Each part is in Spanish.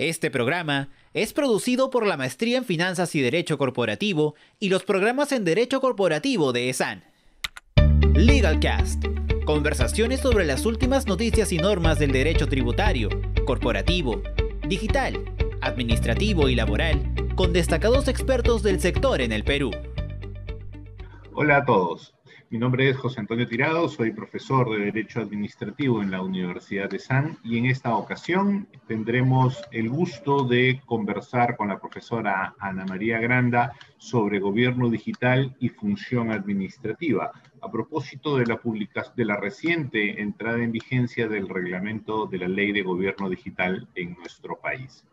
Este programa es producido por la Maestría en Finanzas y Derecho Corporativo y los programas en Derecho Corporativo de ESAN. LegalCast. Conversaciones sobre las últimas noticias y normas del derecho tributario, corporativo, digital, administrativo y laboral, con destacados expertos del sector en el Perú. Hola a todos. Mi nombre es José Antonio Tirado, soy profesor de Derecho Administrativo en la Universidad de ESAN y en esta ocasión tendremos el gusto de conversar con la profesora Ana María Granda sobre gobierno digital y función administrativa, a propósito de la reciente entrada en vigencia del reglamento de la Ley de Gobierno Digital en nuestro país.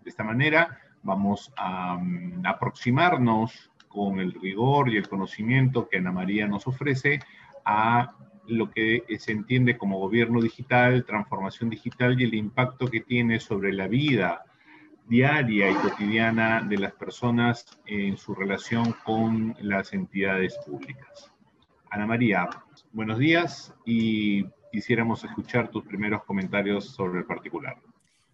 De esta manera vamos a aproximarnos con el rigor y el conocimiento que Ana María nos ofrece a lo que se entiende como gobierno digital, transformación digital y el impacto que tiene sobre la vida diaria y cotidiana de las personas en su relación con las entidades públicas. Ana María, buenos días y quisiéramos escuchar tus primeros comentarios sobre el particular.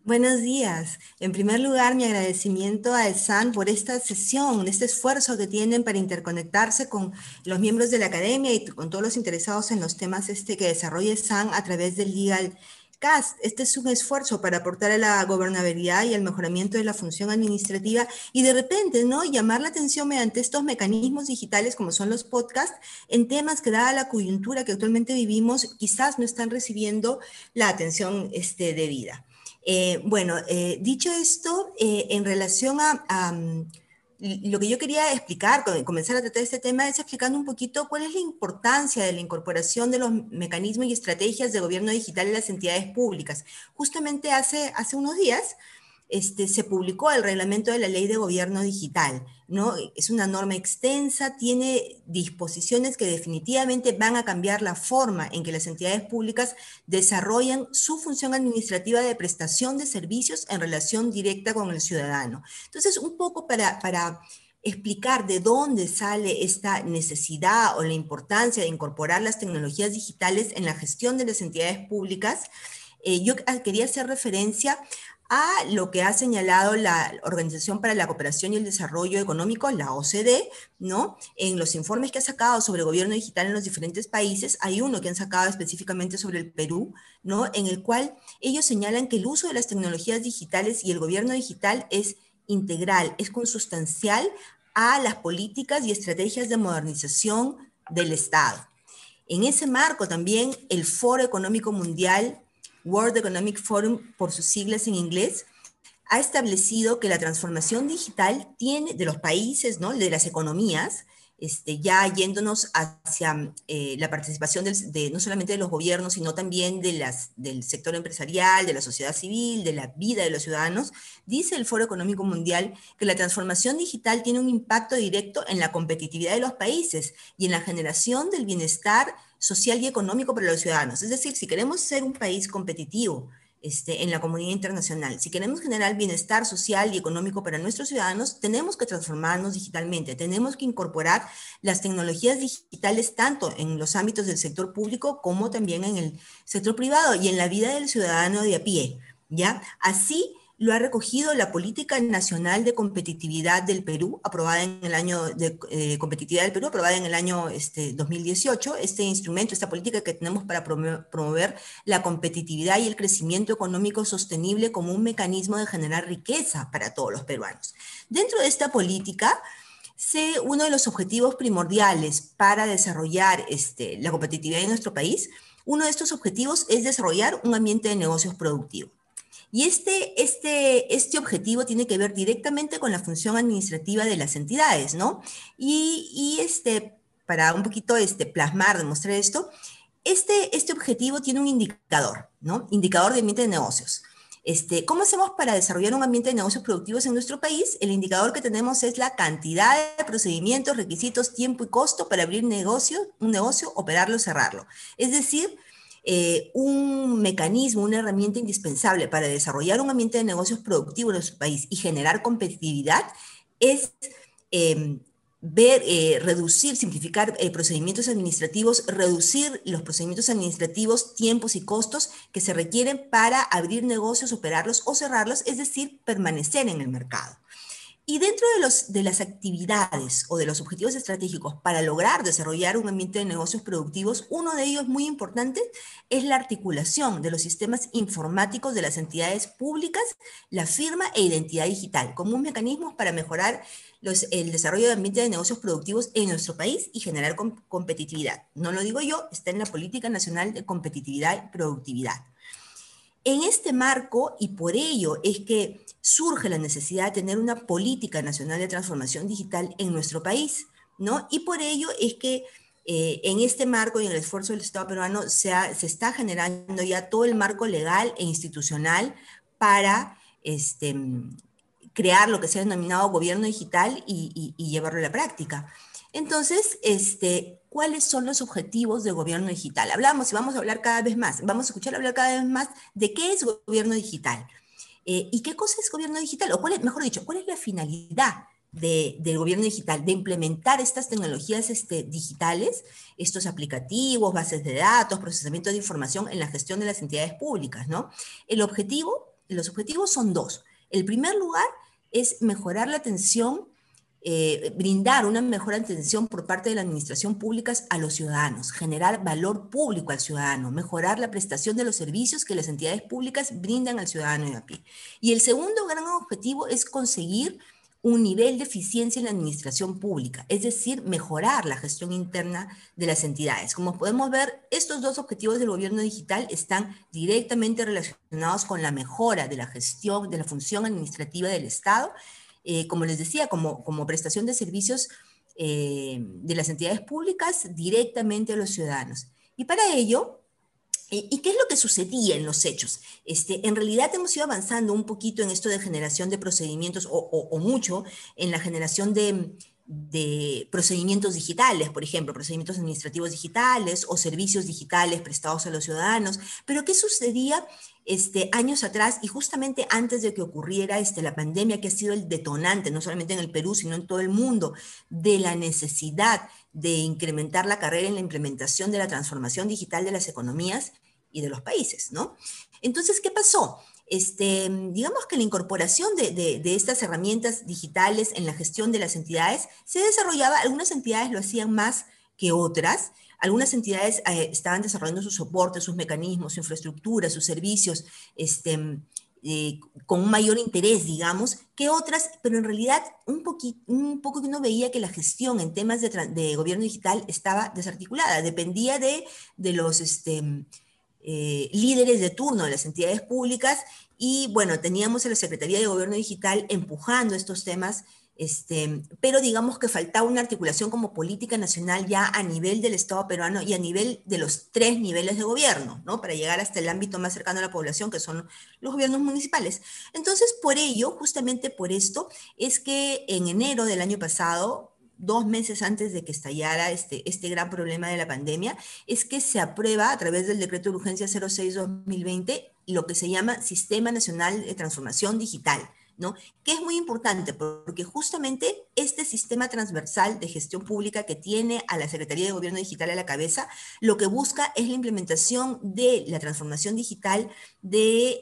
Buenos días. En primer lugar, mi agradecimiento a ESAN por esta sesión, este esfuerzo que tienen para interconectarse con los miembros de la academia y con todos los interesados en los temas que desarrolla ESAN a través del LegalCast. Este es un esfuerzo para aportar a la gobernabilidad y al mejoramiento de la función administrativa y de repente, ¿no?, llamar la atención mediante estos mecanismos digitales como son los podcasts en temas que, dada la coyuntura que actualmente vivimos, quizás no están recibiendo la atención debida. Dicho esto, en relación a lo que yo quería explicar, comenzar a tratar este tema, es explicando un poquito cuál es la importancia de la incorporación de los mecanismos y estrategias de gobierno digital en las entidades públicas. Justamente hace unos días se publicó el reglamento de la Ley de Gobierno Digital, ¿no? Es una norma extensa, tiene disposiciones que definitivamente van a cambiar la forma en que las entidades públicas desarrollan su función administrativa de prestación de servicios en relación directa con el ciudadano. Entonces, un poco para explicar de dónde sale esta necesidad o la importancia de incorporar las tecnologías digitales en la gestión de las entidades públicas, yo quería hacer referencia a lo que ha señalado la Organización para la Cooperación y el Desarrollo Económico, la OCDE, ¿no? En los informes que ha sacado sobre el gobierno digital en los diferentes países, hay uno que han sacado específicamente sobre el Perú, ¿no?, en el cual ellos señalan que el uso de las tecnologías digitales y el gobierno digital es integral, es consustancial a las políticas y estrategias de modernización del Estado. En ese marco también el Foro Económico Mundial, World Economic Forum, por sus siglas en inglés, ha establecido que la transformación digital de los países, ¿no?, de las economías, ya yéndonos hacia la participación no solamente de los gobiernos, sino también del sector empresarial, de la sociedad civil, de la vida de los ciudadanos, dice el Foro Económico Mundial que la transformación digital tiene un impacto directo en la competitividad de los países y en la generación del bienestar social y económico para los ciudadanos. Es decir, si queremos ser un país competitivo en la comunidad internacional, si queremos generar bienestar social y económico para nuestros ciudadanos, tenemos que transformarnos digitalmente, tenemos que incorporar las tecnologías digitales tanto en los ámbitos del sector público como también en el sector privado y en la vida del ciudadano de a pie, ¿ya? Así lo ha recogido la Política Nacional de Competitividad del Perú, aprobada en el año Competitividad del Perú, aprobada en el año 2018. Este instrumento, esta política que tenemos para promover la competitividad y el crecimiento económico sostenible como un mecanismo de generar riqueza para todos los peruanos. Dentro de esta política, uno de los objetivos primordiales para desarrollar la competitividad en nuestro país, uno de estos objetivos es desarrollar un ambiente de negocios productivo. Y este objetivo tiene que ver directamente con la función administrativa de las entidades, ¿no? Para un poquito plasmar, demostrar esto, este objetivo tiene un indicador, ¿no? Indicador de ambiente de negocios. ¿Cómo hacemos para desarrollar un ambiente de negocios productivos en nuestro país? El indicador que tenemos es la cantidad de procedimientos, requisitos, tiempo y costo para abrir un negocio, operarlo, cerrarlo. Es decir, un mecanismo, una herramienta indispensable para desarrollar un ambiente de negocios productivo en nuestro país y generar competitividad es reducir, simplificar procedimientos administrativos, reducir los procedimientos administrativos, tiempos y costos que se requieren para abrir negocios, operarlos o cerrarlos, es decir, permanecer en el mercado. Y dentro de las actividades o de los objetivos estratégicos para lograr desarrollar un ambiente de negocios productivos, uno de ellos muy importante es la articulación de los sistemas informáticos de las entidades públicas, la firma e identidad digital, como un mecanismo para mejorar el desarrollo de ambiente de negocios productivos en nuestro país y generar competitividad. No lo digo yo, está en la Política Nacional de Competitividad y Productividad. En este marco, y por ello es que surge la necesidad de tener una política nacional de transformación digital en nuestro país, ¿no? Y por ello es que en este marco y en el esfuerzo del Estado peruano se está generando ya todo el marco legal e institucional para crear lo que se ha denominado gobierno digital y llevarlo a la práctica. Entonces, ¿cuáles son los objetivos del gobierno digital? Hablamos y vamos a hablar cada vez más, vamos a escuchar hablar cada vez más de qué es gobierno digital y qué cosa es gobierno digital, o mejor dicho, cuál es la finalidad del gobierno digital, de implementar estas tecnologías digitales, estos aplicativos, bases de datos, procesamiento de información en la gestión de las entidades públicas, ¿no? Los objetivos son dos. El primer lugar es mejorar la atención, brindar una mejor atención por parte de la administración pública a los ciudadanos, generar valor público al ciudadano, mejorar la prestación de los servicios que las entidades públicas brindan al ciudadano de a pie. Y el segundo gran objetivo es conseguir un nivel de eficiencia en la administración pública, es decir, mejorar la gestión interna de las entidades. Como podemos ver, estos dos objetivos del gobierno digital están directamente relacionados con la mejora de la gestión, de la función administrativa del Estado, como les decía, como prestación de servicios de las entidades públicas directamente a los ciudadanos. Y para ello, ¿y qué es lo que sucedía en los hechos? En realidad hemos ido avanzando un poquito en esto de generación de procedimientos, o mucho en la generación de procedimientos digitales, por ejemplo, procedimientos administrativos digitales o servicios digitales prestados a los ciudadanos. Pero ¿qué sucedía años atrás y justamente antes de que ocurriera la pandemia, que ha sido el detonante, no solamente en el Perú, sino en todo el mundo, de la necesidad de incrementar la carrera en la implementación de la transformación digital de las economías y de los países, ¿no? Entonces, ¿qué pasó? Digamos que la incorporación de estas herramientas digitales en la gestión de las entidades se desarrollaba, algunas entidades lo hacían más que otras, algunas entidades estaban desarrollando sus soportes, sus mecanismos, su infraestructura, sus servicios, con un mayor interés, digamos, que otras, pero en realidad un poco que uno veía que la gestión en temas de gobierno digital estaba desarticulada, dependía de los líderes de turno de las entidades públicas y bueno, teníamos a la Secretaría de Gobierno Digital empujando estos temas, pero digamos que faltaba una articulación como política nacional ya a nivel del Estado peruano y a nivel de los 3 niveles de gobierno, ¿no? Para llegar hasta el ámbito más cercano a la población, que son los gobiernos municipales. Entonces, por ello, justamente por esto, es que en enero del año pasado, 2 meses antes de que estallara este gran problema de la pandemia, es que se aprueba a través del Decreto de Urgencia 06-2020 lo que se llama Sistema Nacional de Transformación Digital, ¿no? Que es muy importante porque justamente este sistema transversal de gestión pública que tiene a la Secretaría de Gobierno Digital a la cabeza, lo que busca es la implementación de la transformación digital de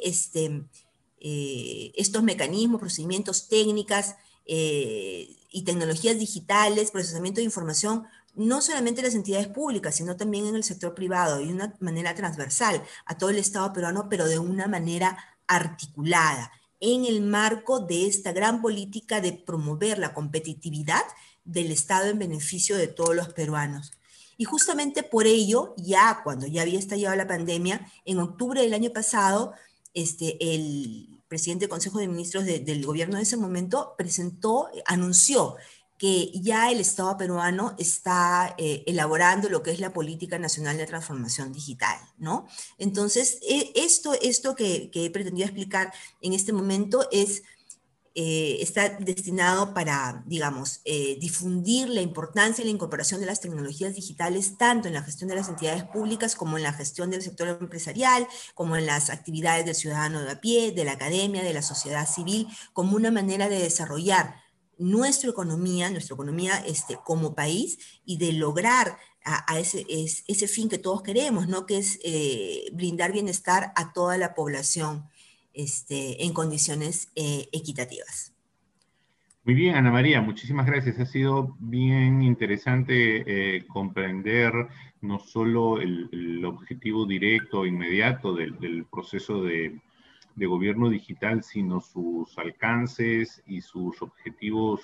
estos mecanismos, procedimientos, técnicas y tecnologías digitales, procesamiento de información, no solamente en las entidades públicas, sino también en el sector privado, y de una manera transversal a todo el Estado peruano, pero de una manera articulada, en el marco de esta gran política de promover la competitividad del Estado en beneficio de todos los peruanos. Y justamente por ello, ya cuando ya había estallado la pandemia, en octubre del año pasado, el presidente del Consejo de Ministros del gobierno de ese momento anunció que ya el Estado peruano está elaborando lo que es la Política Nacional de Transformación Digital, ¿no? Entonces, esto que he pretendido explicar en este momento está destinado para, digamos, difundir la importancia y la incorporación de las tecnologías digitales tanto en la gestión de las entidades públicas como en la gestión del sector empresarial, como en las actividades del ciudadano de a pie, de la academia, de la sociedad civil, como una manera de desarrollar nuestra economía como país y de lograr a ese fin que todos queremos, ¿no? Que es brindar bienestar a toda la población en condiciones equitativas. Muy bien, Ana María, muchísimas gracias. Ha sido bien interesante comprender no solo el objetivo directo, inmediato del proceso de gobierno digital, sino sus alcances y sus objetivos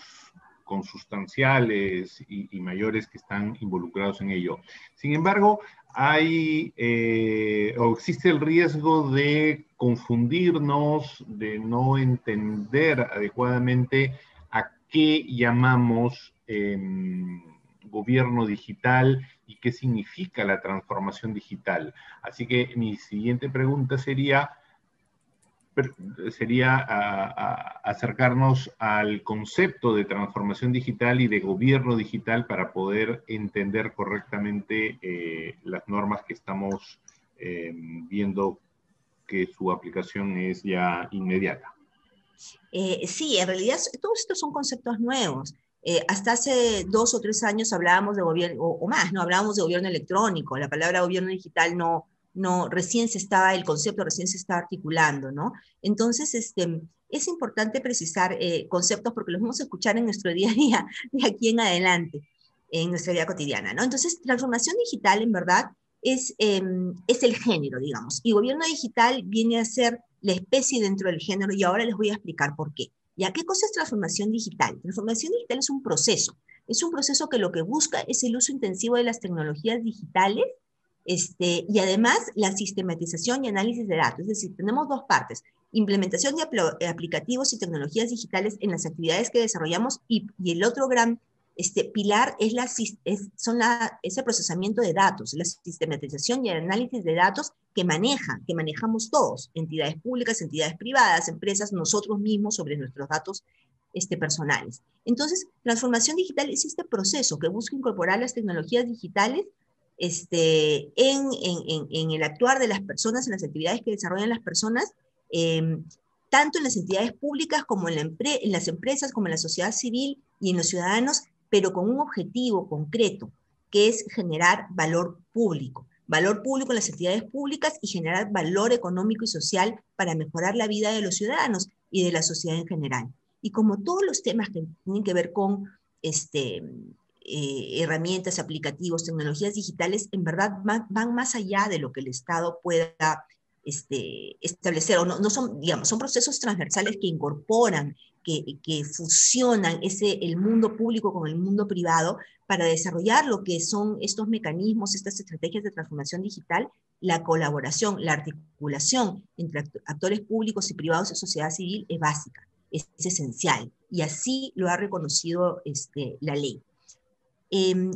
consustanciales y mayores que están involucrados en ello. Sin embargo, o existe el riesgo de confundirnos, de no entender adecuadamente a qué llamamos gobierno digital y qué significa la transformación digital. Así que mi siguiente pregunta sería acercarnos al concepto de transformación digital y de gobierno digital para poder entender correctamente las normas que estamos viendo que su aplicación es ya inmediata. Sí, en realidad todos estos son conceptos nuevos. Hasta hace 2 o 3 años hablábamos de gobierno, o más, ¿no? Hablábamos de gobierno electrónico. La palabra gobierno digital el concepto recién se estaba articulando, ¿no? Entonces, es importante precisar conceptos porque los vamos a escuchar en nuestro día a día, de aquí en adelante, en nuestra vida cotidiana, ¿no? Entonces, transformación digital, en verdad, es el género, digamos, y gobierno digital viene a ser la especie dentro del género, y ahora les voy a explicar por qué. ¿Ya? ¿Qué cosa es transformación digital? Transformación digital es un proceso que lo que busca es el uso intensivo de las tecnologías digitales, y además la sistematización y análisis de datos. Es decir, tenemos dos partes: implementación de aplicativos y tecnologías digitales en las actividades que desarrollamos, y el otro gran pilar es el procesamiento de datos, la sistematización y el análisis de datos que manejamos todos, entidades públicas, entidades privadas, empresas, nosotros mismos, sobre nuestros datos personales. Entonces, transformación digital es este proceso que busca incorporar las tecnologías digitales en el actuar de las personas, en las actividades que desarrollan las personas, tanto en las entidades públicas como en las empresas, como en la sociedad civil y en los ciudadanos, pero con un objetivo concreto, que es generar valor público en las entidades públicas y generar valor económico y social para mejorar la vida de los ciudadanos y de la sociedad en general. Y como todos los temas que tienen que ver con herramientas, aplicativos, tecnologías digitales, en verdad van más allá de lo que el Estado pueda establecer, o no son, digamos, son procesos transversales que incorporan, que fusionan el mundo público con el mundo privado para desarrollar lo que son estos mecanismos, estas estrategias de transformación digital. La colaboración, la articulación entre actores públicos y privados y sociedad civil es básica, es esencial, y así lo ha reconocido la ley.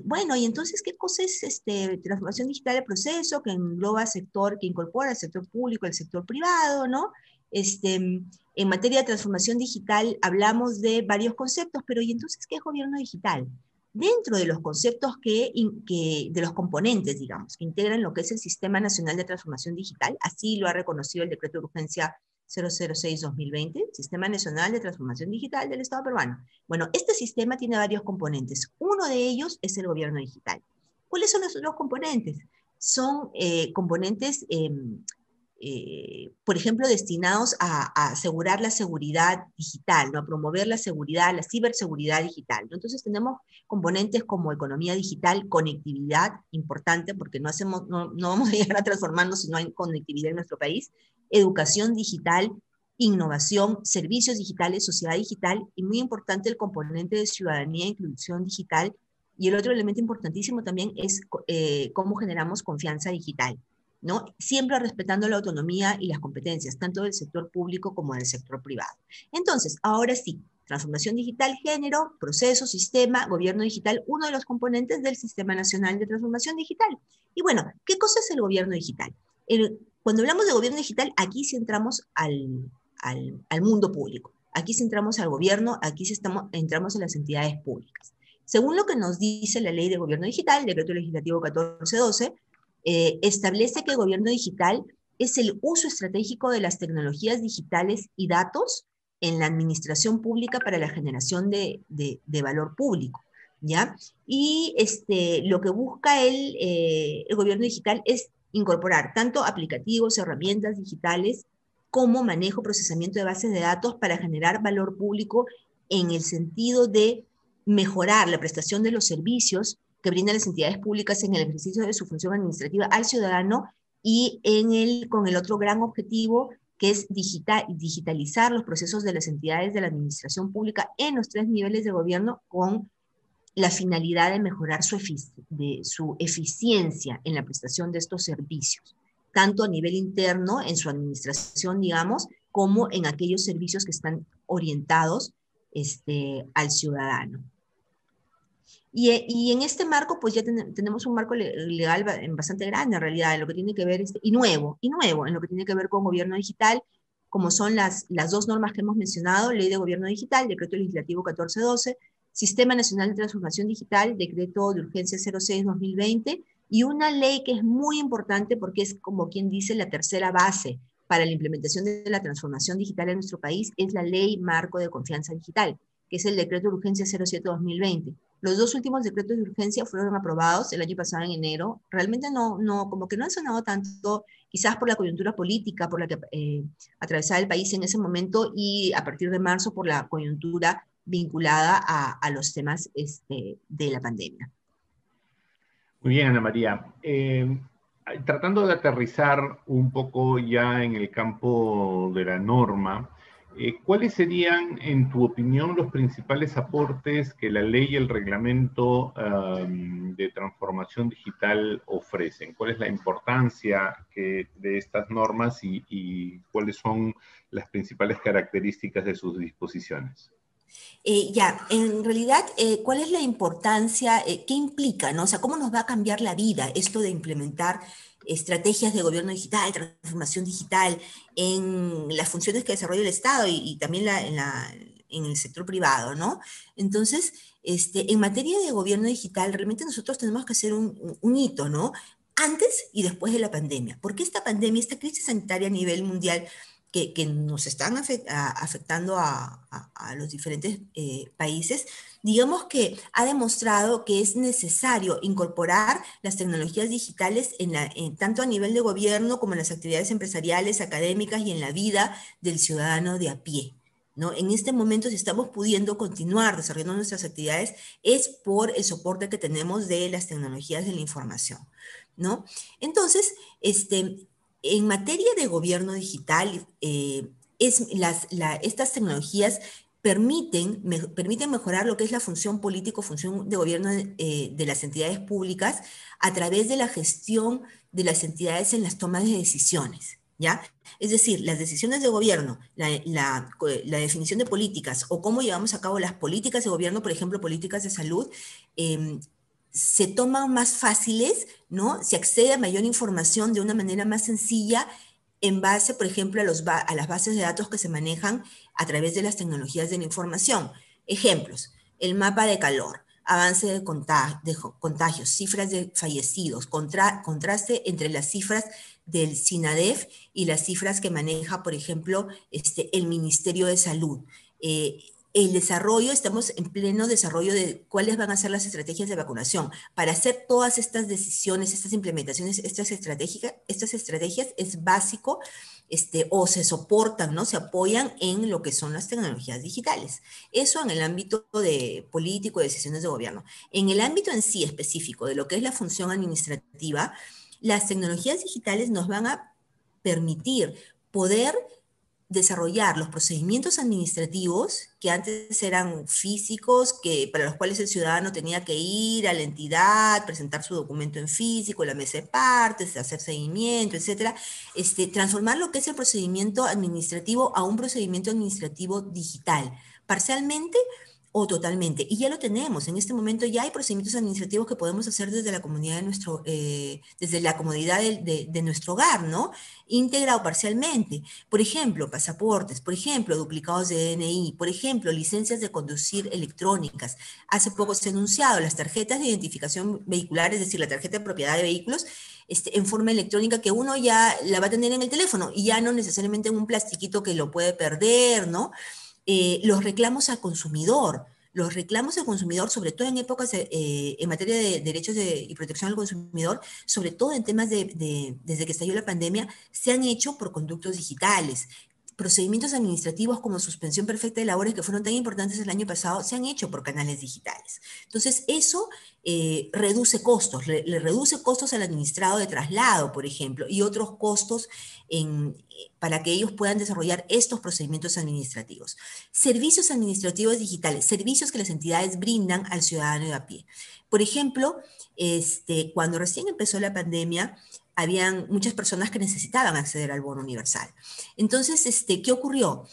Bueno, y entonces, ¿qué cosa es transformación digital del proceso que engloba que incorpora el sector público, el sector privado, ¿no? En materia de transformación digital hablamos de varios conceptos, pero ¿y entonces qué es gobierno digital? Dentro de los conceptos de los componentes, digamos, que integran lo que es el Sistema Nacional de Transformación Digital, así lo ha reconocido el Decreto de Urgencia 006-2020, Sistema Nacional de Transformación Digital del Estado peruano. Bueno, este sistema tiene varios componentes. Uno de ellos es el gobierno digital. ¿Cuáles son los componentes? Son componentes, por ejemplo, destinados a asegurar la seguridad digital, ¿no? A promover la seguridad, la ciberseguridad digital, ¿no? Entonces tenemos componentes como economía digital, conectividad, importante, porque no vamos a llegar a transformarnos si no hay conectividad en nuestro país, educación digital, innovación, servicios digitales, sociedad digital, y muy importante el componente de ciudadanía e inclusión digital. Y el otro elemento importantísimo también es cómo generamos confianza digital, ¿no? Siempre respetando la autonomía y las competencias, tanto del sector público como del sector privado. Entonces, ahora sí, transformación digital, género, proceso, sistema, gobierno digital, uno de los componentes del Sistema Nacional de Transformación Digital. Y bueno, ¿qué cosa es el gobierno digital? Cuando hablamos de gobierno digital, aquí sí entramos al mundo público, aquí sí entramos al gobierno, aquí sí entramos en las entidades públicas. Según lo que nos dice la Ley de Gobierno Digital, el Decreto Legislativo 1412, establece que el gobierno digital es el uso estratégico de las tecnologías digitales y datos en la administración pública para la generación de valor público, ¿ya? Y lo que busca el gobierno digital es incorporar tanto aplicativos, herramientas digitales, como manejo, procesamiento de bases de datos para generar valor público en el sentido de mejorar la prestación de los servicios que brindan las entidades públicas en el ejercicio de su función administrativa al ciudadano y con el otro gran objetivo que es digitalizar los procesos de las entidades de la administración pública en los 3 niveles de gobierno con la finalidad de mejorar su eficiencia en la prestación de estos servicios, tanto a nivel interno, en su administración, digamos, como en aquellos servicios que están orientados al ciudadano. Y en este marco, pues ya tenemos un marco legal bastante grande, en realidad, en lo que tiene que ver, y nuevo, en lo que tiene que ver con gobierno digital, como son las 2 normas que hemos mencionado: Ley de Gobierno Digital, Decreto Legislativo 1412, Sistema Nacional de Transformación Digital, Decreto de Urgencia 06-2020, y una ley que es muy importante porque es, como quien dice, la tercera base para la implementación de la transformación digital en nuestro país, es la Ley Marco de Confianza Digital, que es el Decreto de Urgencia 07-2020. Los 2 últimos decretos de urgencia fueron aprobados el año pasado en enero. Realmente como que no han sonado tanto, quizás por la coyuntura política por la que atravesaba el país en ese momento, y a partir de marzo por la coyuntura vinculada a los temas de la pandemia. Muy bien, Ana María. Tratando de aterrizar un poco ya en el campo de la norma, ¿cuáles serían, en tu opinión, los principales aportes que la ley y el reglamento de transformación digital ofrecen? ¿Cuál es la importancia de estas normas y cuáles son las principales características de sus disposiciones? En realidad, ¿cuál es la importancia? ¿Qué implica, no? O sea, ¿cómo nos va a cambiar la vida esto de implementar estrategias de gobierno digital, transformación digital en las funciones que desarrolla el Estado y también en el sector privado, ¿no? Entonces, en materia de gobierno digital, realmente nosotros tenemos que hacer un hito, ¿no? Antes y después de la pandemia. Porque esta pandemia, esta crisis sanitaria a nivel mundial, que nos están afectando a los diferentes países, digamos que ha demostrado que es necesario incorporar las tecnologías digitales tanto a nivel de gobierno como en las actividades empresariales, académicas y en la vida del ciudadano de a pie, ¿no? En este momento, si estamos pudiendo continuar desarrollando nuestras actividades, es por el soporte que tenemos de las tecnologías de la información, ¿no? Entonces, en materia de gobierno digital, estas tecnologías permiten mejorar lo que es la función política, función de gobierno de las entidades públicas a través de la gestión de las entidades en las tomas de decisiones, ¿ya? Es decir, las decisiones de gobierno, la definición de políticas o cómo llevamos a cabo las políticas de gobierno, por ejemplo, políticas de salud, se toman más fáciles, ¿no? Se accede a mayor información de una manera más sencilla en base, por ejemplo, a las bases de datos que se manejan a través de las tecnologías de la información. Ejemplos: el mapa de calor, avance de contagios, cifras de fallecidos, contraste entre las cifras del SINADEF y las cifras que maneja, por ejemplo, el Ministerio de Salud. El desarrollo, estamos en pleno desarrollo de cuáles van a ser las estrategias de vacunación. Para hacer todas estas decisiones, estas implementaciones, estas estrategias es básico, o se soportan, ¿no? Se apoyan en lo que son las tecnologías digitales. Eso en el ámbito de político, de decisiones de gobierno. En el ámbito en sí específico de lo que es la función administrativa, las tecnologías digitales nos van a permitir poder desarrollar los procedimientos administrativos que antes eran físicos, para los cuales el ciudadano tenía que ir a la entidad, presentar su documento en físico, la mesa de partes, hacer seguimiento, etcétera. Transformar lo que es el procedimiento administrativo a un procedimiento administrativo digital, parcialmente o totalmente. Y ya lo tenemos. En este momento ya hay procedimientos administrativos que podemos hacer desde la comunidad desde la comodidad de nuestro hogar, ¿no? Íntegra o parcialmente. Por ejemplo, pasaportes, por ejemplo, duplicados de DNI, por ejemplo, licencias de conducir electrónicas. Hace poco se ha anunciado las tarjetas de identificación vehicular, es decir, la tarjeta de propiedad de vehículos, en forma electrónica, que uno ya la va a tener en el teléfono y ya no necesariamente en un plastiquito que lo puede perder, ¿no? los reclamos al consumidor. Los reclamos al consumidor, sobre todo en épocas, en materia de derechos y protección al consumidor, sobre todo en temas desde que estalló la pandemia, se han hecho por conductos digitales. Procedimientos administrativos como suspensión perfecta de labores que fueron tan importantes el año pasado se han hecho por canales digitales. Entonces, eso reduce costos, le reduce costos al administrado de traslado, por ejemplo, y otros costos para que ellos puedan desarrollar estos procedimientos administrativos. Servicios administrativos digitales, servicios que las entidades brindan al ciudadano de a pie. Por ejemplo, cuando recién empezó la pandemia, habían muchas personas que necesitaban acceder al bono universal. Entonces, ¿qué ocurrió?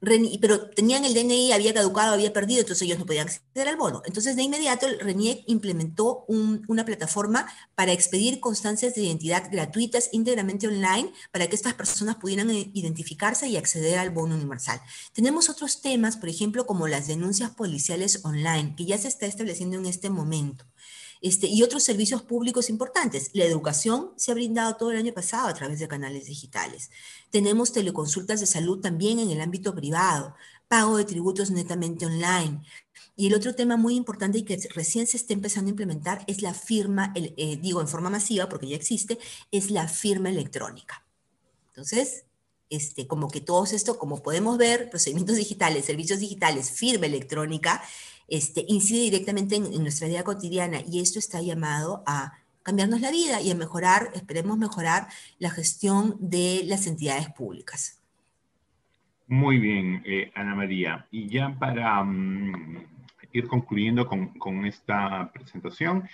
Pero tenían el DNI, había caducado, había perdido, entonces ellos no podían acceder al bono. Entonces, de inmediato, el RENIEC implementó una plataforma para expedir constancias de identidad gratuitas íntegramente online para que estas personas pudieran identificarse y acceder al bono universal. Tenemos otros temas, por ejemplo, como las denuncias policiales online, que ya se está estableciendo en este momento. Y otros servicios públicos importantes. La educación se ha brindado todo el año pasado a través de canales digitales. Tenemos teleconsultas de salud también en el ámbito privado, pago de tributos netamente online. Y el otro tema muy importante y que recién se está empezando a implementar es la firma, digo en forma masiva porque ya existe, es la firma electrónica. Entonces, como que todo esto, como podemos ver, procedimientos digitales, servicios digitales, firma electrónica, incide directamente en nuestra vida cotidiana y esto está llamado a cambiarnos la vida y a mejorar, esperemos mejorar la gestión de las entidades públicas. Muy bien, Ana María. Y ya para ir concluyendo con esta presentación,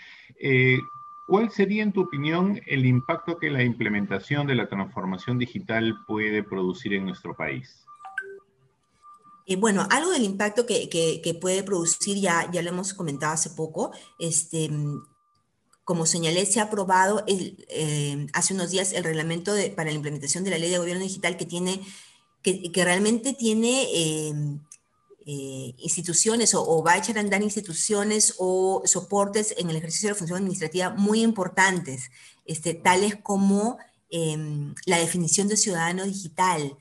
¿cuál sería, en tu opinión, el impacto que la implementación de la transformación digital puede producir en nuestro país? Bueno, algo del impacto que puede producir, ya lo hemos comentado hace poco, como señalé, se ha aprobado hace unos días el reglamento para la implementación de la Ley de Gobierno Digital que realmente tiene instituciones o va a echar a andar instituciones o soportes en el ejercicio de la función administrativa muy importantes, tales como la definición de ciudadano digital,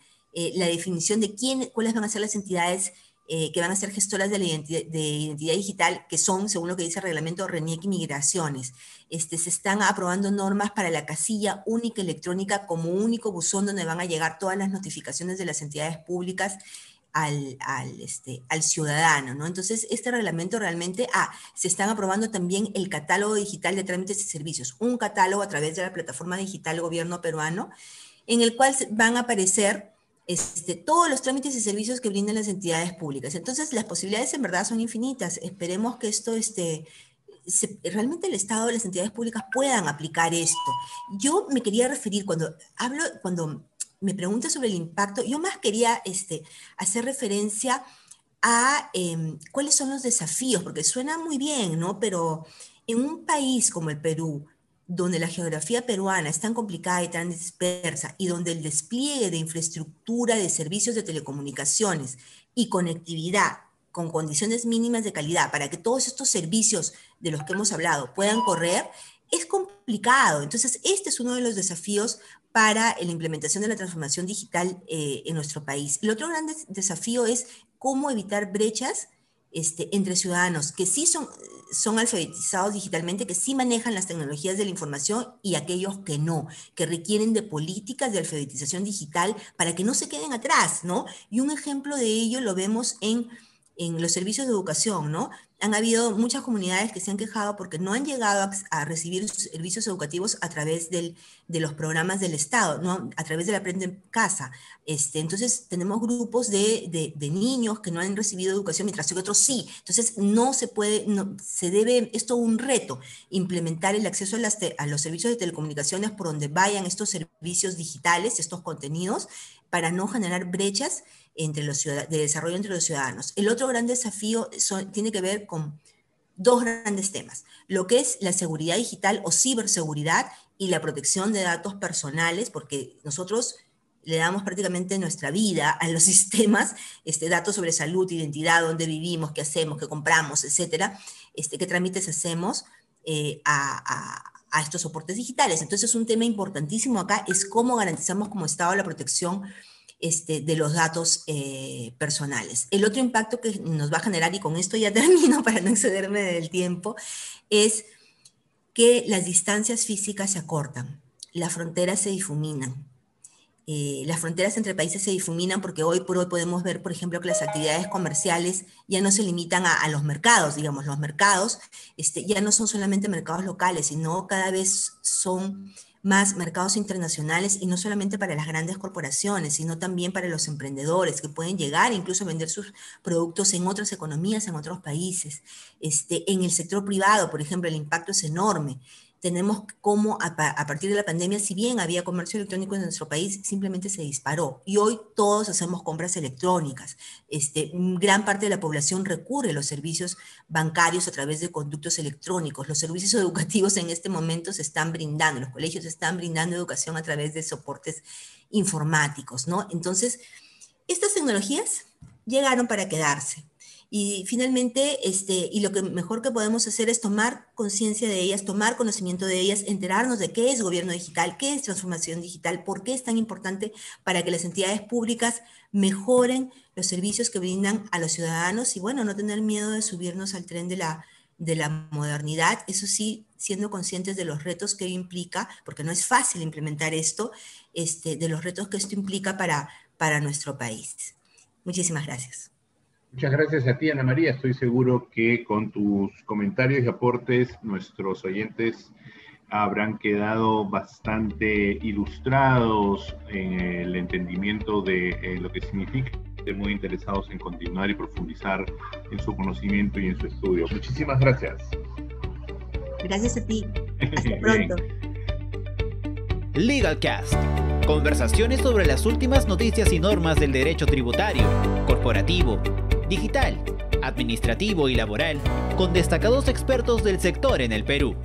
la definición de cuáles van a ser las entidades que van a ser gestoras de la identidad digital, que son, según lo que dice el reglamento, RENIEC y Migraciones. Se están aprobando normas para la casilla única electrónica como único buzón donde van a llegar todas las notificaciones de las entidades públicas al ciudadano, ¿no? Entonces, este reglamento realmente, se están aprobando también el catálogo digital de trámites y servicios, un catálogo a través de la plataforma digital Gobierno Peruano, en el cual van a aparecer todos los trámites y servicios que brindan las entidades públicas. Entonces, las posibilidades en verdad son infinitas. Esperemos que esto, realmente el Estado y las entidades públicas puedan aplicar esto. Yo me quería referir, cuando me pregunta sobre el impacto, yo más quería hacer referencia a cuáles son los desafíos, porque suena muy bien, ¿no? Pero en un país como el Perú, donde la geografía peruana es tan complicada y tan dispersa, y donde el despliegue de infraestructura de servicios de telecomunicaciones y conectividad con condiciones mínimas de calidad para que todos estos servicios de los que hemos hablado puedan correr, es complicado. Entonces, este es uno de los desafíos para la implementación de la transformación digital en nuestro país. El otro gran desafío es cómo evitar brechas entre ciudadanos que sí son alfabetizados digitalmente, que sí manejan las tecnologías de la información y aquellos que no, que requieren de políticas de alfabetización digital para que no se queden atrás, ¿no? Y un ejemplo de ello lo vemos en los servicios de educación, ¿no? Han habido muchas comunidades que se han quejado porque no han llegado a recibir servicios educativos a través de los programas del Estado, ¿no? A través del Aprende en Casa. Entonces, tenemos grupos de niños que no han recibido educación, mientras que otros sí. Entonces, se debe, esto un reto, implementar el acceso a los servicios de telecomunicaciones por donde vayan estos servicios digitales, estos contenidos, para no generar brechas de desarrollo entre los ciudadanos. El otro gran desafío tiene que ver con dos grandes temas, lo que es la seguridad digital o ciberseguridad y la protección de datos personales, porque nosotros le damos prácticamente nuestra vida a los sistemas, datos sobre salud, identidad, dónde vivimos, qué hacemos, qué compramos, etcétera, qué trámites hacemos a estos soportes digitales. Entonces, un tema importantísimo acá es cómo garantizamos como Estado la protección de los datos personales. El otro impacto que nos va a generar, y con esto ya termino para no excederme del tiempo, es que las distancias físicas se acortan, las fronteras se difuminan. Las fronteras entre países se difuminan porque hoy por hoy podemos ver, por ejemplo, que las actividades comerciales ya no se limitan a los mercados, digamos, los mercados ya no son solamente mercados locales, sino cada vez son más mercados internacionales, y no solamente para las grandes corporaciones, sino también para los emprendedores que pueden llegar incluso a vender sus productos en otras economías, en otros países. En el sector privado, por ejemplo, el impacto es enorme. Tenemos cómo a partir de la pandemia, si bien había comercio electrónico en nuestro país, simplemente se disparó. Y hoy todos hacemos compras electrónicas. Gran parte de la población recurre a los servicios bancarios a través de conductos electrónicos. Los servicios educativos en este momento se están brindando, los colegios están brindando educación a través de soportes informáticos, ¿no? Entonces, estas tecnologías llegaron para quedarse. Y finalmente, y lo que mejor que podemos hacer es tomar conciencia de ellas, tomar conocimiento de ellas, enterarnos de qué es gobierno digital, qué es transformación digital, por qué es tan importante para que las entidades públicas mejoren los servicios que brindan a los ciudadanos y, bueno, no tener miedo de subirnos al tren de la modernidad. Eso sí, siendo conscientes de los retos que implica, porque no es fácil implementar esto, de los retos que esto implica para nuestro país. Muchísimas gracias. Muchas gracias a ti, Ana María. Estoy seguro que con tus comentarios y aportes nuestros oyentes habrán quedado bastante ilustrados en el entendimiento de lo que significa. Estén muy interesados en continuar y profundizar en su conocimiento y en su estudio. Muchísimas gracias. Gracias a ti. Hasta pronto. LegalCast. Conversaciones sobre las últimas noticias y normas del derecho tributario, corporativo, digital, administrativo y laboral, con destacados expertos del sector en el Perú.